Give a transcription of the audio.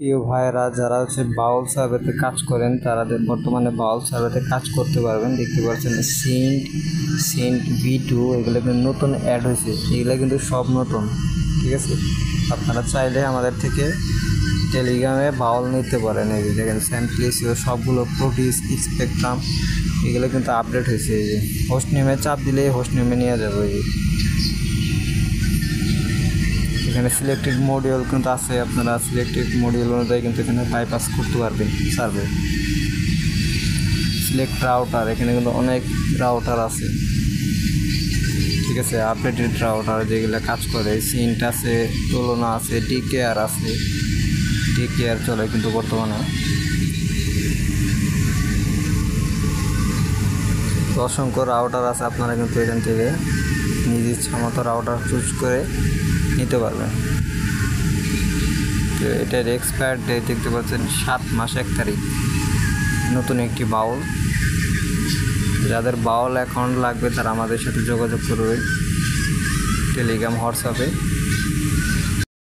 প্রিয় ভাইয়েরা যারা হচ্ছে বাউল সার্ভেতে কাজ করেন তারা বর্তমানে বাউল সার্ভেতে কাজ করতে পারবেন। দেখতে পাচ্ছেন সেন্ট V2 এগুলো কিন্তু নতুন অ্যাড হয়েছে, এগুলো কিন্তু সব নতুন। ঠিক আছে, আপনারা চাইলে আমাদের থেকে টেলিগ্রামে বাউল নিতে পারেন। এই যে দেখেন স্যাম্পলিসিও সবগুলো প্রোটিস স্পেকট্রাম এগুলো কিন্তু আপডেট হয়েছে। এই যে হোস্ট নেমে চাপ দিলেই হোস্ট নেমে নিয়ে যাবে। এই এখানে সিলেক্টেড মডিউল কিন্তু আছে, আপনারা সিলেক্টেড মডিউল অনুযায়ী কিন্তু এখানে বাইপাস করতে পারবেন সার্ভে। সিলেক্ট রাউটার, এখানে কিন্তু অনেক রাউটার আছে। ঠিক আছে, আপডেটেড রাউটার যেগুলো কাজ করে, সিন্ট আছে, তুলনা আছে, ডিকেআর আছে, ডিকেআর চলে কিন্তু বর্তমানে। অসংখ্য রাউটার আছে, আপনারা কিন্তু এখান থেকে নিজ ইচ্ছা মতো রাউটার চুজ করে নিতে পারবেন। তো এটার এক্সপায়ার ডেট দেখতে পাচ্ছেন 7 মাস 1 তারিখ। নতুন একটি বাউল, যাদের বাউল অ্যাকাউন্ট লাগবে তারা আমাদের সাথে যোগাযোগ করবে টেলিগ্রাম হোয়াটসঅ্যাপে।